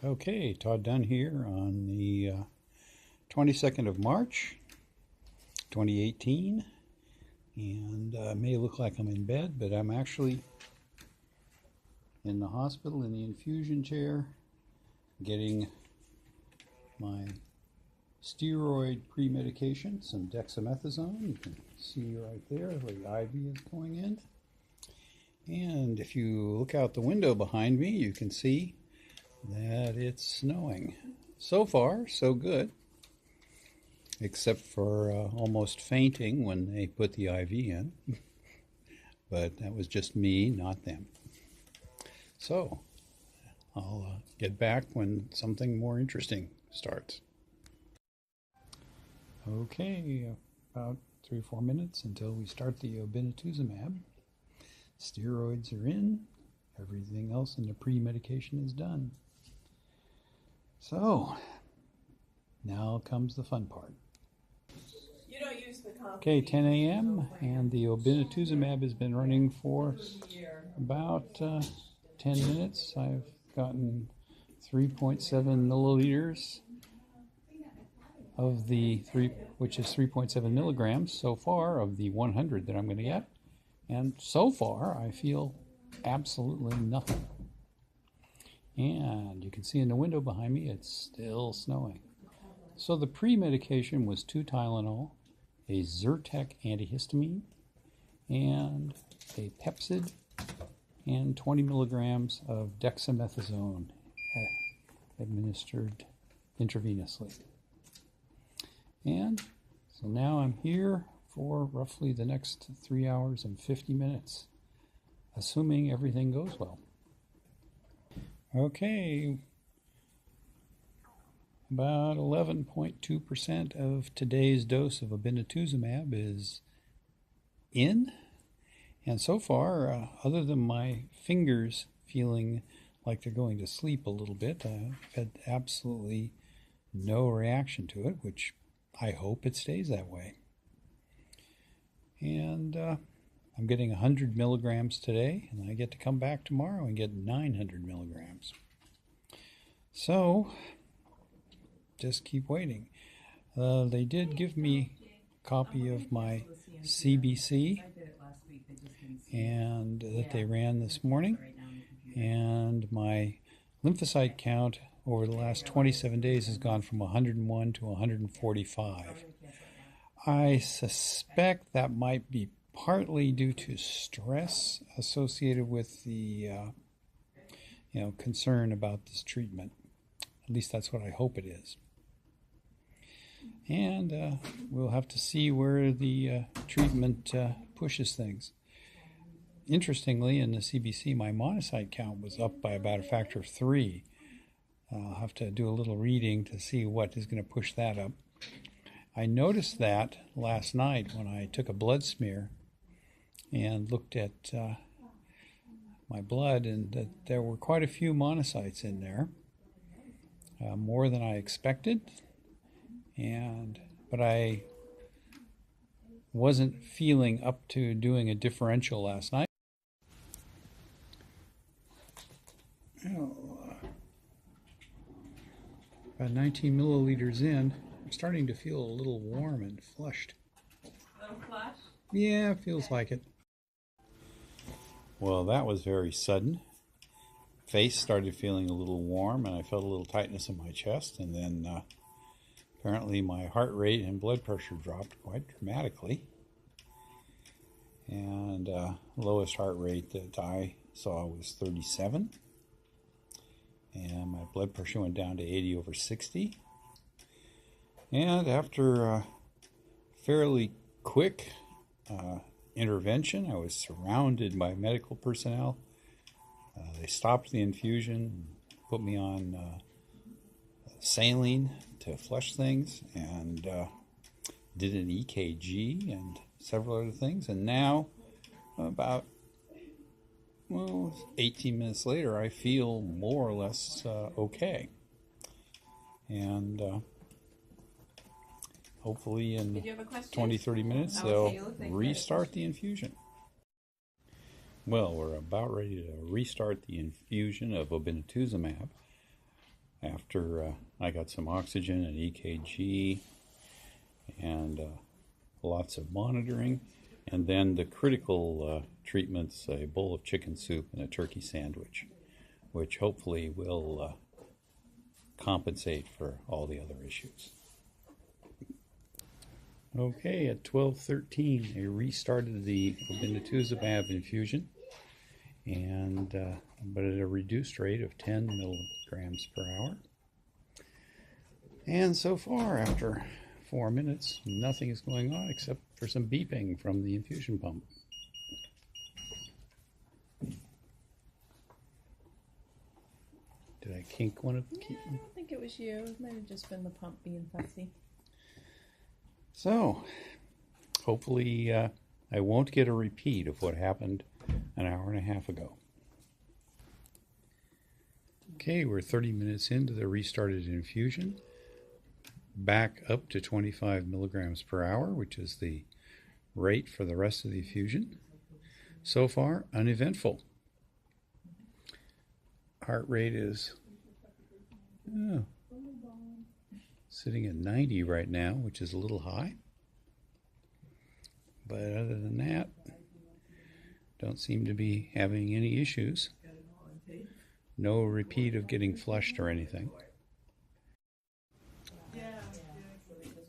Okay, Todd Dunn here on the 22nd of March, 2018, and it may look like I'm in bed, but I'm actually in the hospital in the infusion chair getting my steroid pre-medication, some dexamethasone. You can see right there where the IV is going in. And if you look out the window behind me, you can see that it's snowing. So far, so good, except for almost fainting when they put the IV in. But that was just me, not them. So I'll get back when something more interesting starts. Okay, about 3 or 4 minutes until we start the Obinutuzumab. Steroids are in. Everything else in the pre-medication is done. So, now comes the fun part. You don't use the Okay, 10 a.m. and the Obinutuzumab has been running for about 10 minutes. I've gotten 3.7 milliliters of the which is 3.7 milligrams so far of the 100 that I'm going to get. And so far, I feel absolutely nothing. And you can see in the window behind me, it's still snowing. So the pre-medication was 2 Tylenol, a Zyrtec antihistamine, and a Pepsid, and 20 milligrams of dexamethasone administered intravenously. And so now I'm here for roughly the next 3 hours and 50 minutes, assuming everything goes well. Okay, about 11.2% of today's dose of Obinutuzumab is in, and so far, other than my fingers feeling like they're going to sleep a little bit, I've had absolutely no reaction to it, which I hope it stays that way. And I'm getting 100 milligrams today, and I get to come back tomorrow and get 900 milligrams. So, just keep waiting. They did give me a copy of my CBC and that they ran this morning, and my lymphocyte count over the last 27 days has gone from 101 to 145. I suspect that might be partly due to stress associated with the concern about this treatment. At least that's what I hope it is. And we'll have to see where the treatment pushes things. Interestingly, in the CBC, my monocyte count was up by about a factor of 3. I'll have to do a little reading to see what is going to push that up. I noticed that last night when I took a blood smear and looked at my blood, and that there were quite a few monocytes in there, more than I expected, but I wasn't feeling up to doing a differential last night. About 19 milliliters in, I'm starting to feel a little warm and flushed. A little flush? Yeah, it feels like it. Well, that was very sudden. Face started feeling a little warm, and I felt a little tightness in my chest, and then apparently my heart rate and blood pressure dropped quite dramatically. And lowest heart rate that I saw was 37. And my blood pressure went down to 80/60. And after a fairly quick intervention, I was surrounded by medical personnel. They stopped the infusion, put me on saline to flush things, and did an EKG and several other things. And now, about 18 minutes later, I feel more or less okay. And hopefully in 20-30 minutes, they'll restart the infusion. Well, we're about ready to restart the infusion of Obinutuzumab. after I got some oxygen and EKG and lots of monitoring. And then the critical treatments, a bowl of chicken soup and a turkey sandwich, which hopefully will compensate for all the other issues. Okay, at 12:13, I restarted the Obinutuzumab infusion, and but at a reduced rate of 10 milligrams per hour. And so far, after 4 minutes, nothing is going on except for some beeping from the infusion pump. Did I kink one of the I don't think it was you. It might have just been the pump being fussy. So, hopefully I won't get a repeat of what happened an hour and a half ago. Okay, we're 30 minutes into the restarted infusion. Back up to 25 milligrams per hour, which is the rate for the rest of the infusion. So far, uneventful. Heart rate is sitting at 90 right now, which is a little high. But other than that, don't seem to be having any issues. No repeat of getting flushed or anything.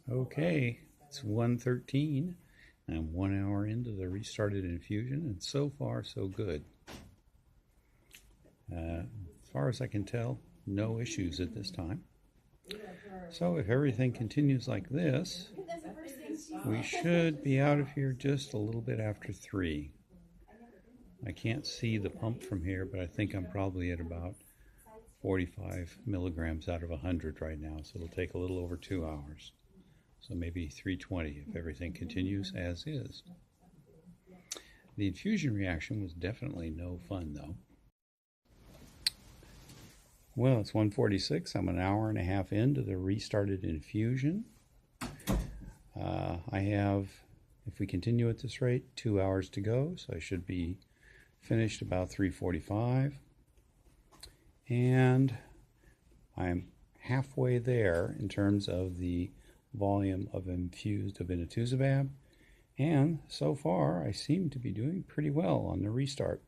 Okay, it's 1:13. I'm 1 hour into the restarted infusion, and so far so good. As far as I can tell, no issues at this time. So if everything continues like this, we should be out of here just a little bit after 3. I can't see the pump from here, but I think I'm probably at about 45 milligrams out of 100 right now, so it'll take a little over 2 hours. So maybe 320 if everything continues as is. The infusion reaction was definitely no fun, though. Well, it's 1:46. I'm an hour and a half into the restarted infusion. I have, if we continue at this rate, 2 hours to go, so I should be finished about 3:45. And I'm halfway there in terms of the volume of infused Obinutuzumab, and so far I seem to be doing pretty well on the restart.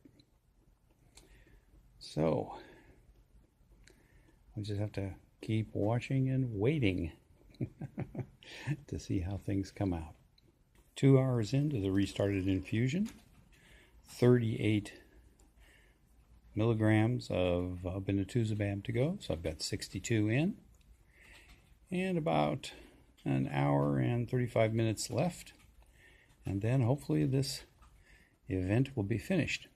So I just have to keep watching and waiting to see how things come out. 2 hours into the restarted infusion, 38 milligrams of Obinutuzumab to go, so I've got 62 in, and about an hour and 35 minutes left, and then hopefully this event will be finished.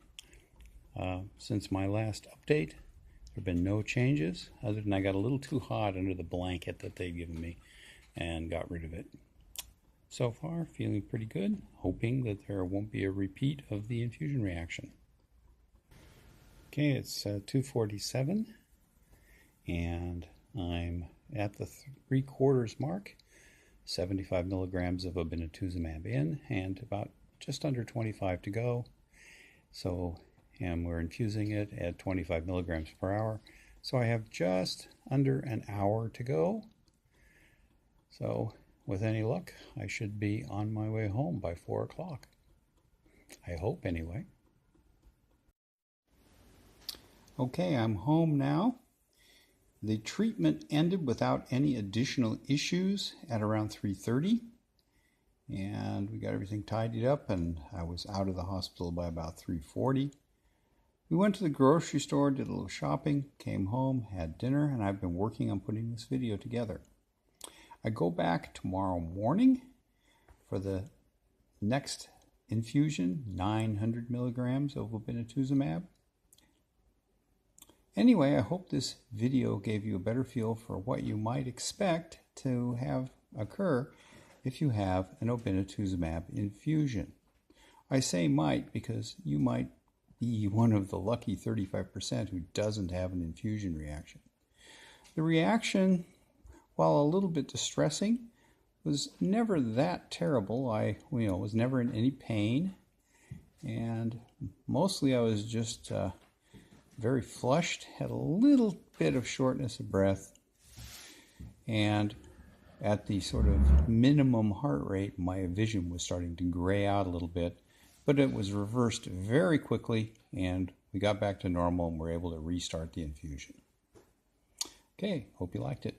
Since my last update, there have been no changes, other than I got a little too hot under the blanket that they'd given me and got rid of it. So far, feeling pretty good, hoping that there won't be a repeat of the infusion reaction. Okay, it's 2:47, and I'm at the 3/4 mark. 75 milligrams of Obinutuzumab in, and about just under 25 to go. So, and we're infusing it at 25 milligrams per hour. So I have just under an hour to go. So, with any luck, I should be on my way home by 4 o'clock. I hope, anyway. Okay, I'm home now. The treatment ended without any additional issues at around 3:30, and we got everything tidied up, and I was out of the hospital by about 3:40. We went to the grocery store, did a little shopping, came home, had dinner, and I've been working on putting this video together. I go back tomorrow morning for the next infusion, 900 milligrams of Obinutuzumab. Anyway, I hope this video gave you a better feel for what you might expect to have occur if you have an Obinutuzumab infusion. I say might because you might be one of the lucky 35% who doesn't have an infusion reaction. The reaction, while a little bit distressing, was never that terrible. I was never in any pain, and mostly I was just very flushed, had a little bit of shortness of breath. And at the sort of minimum heart rate, my vision was starting to gray out a little bit, but it was reversed very quickly, and we got back to normal and were able to restart the infusion. Okay, hope you liked it.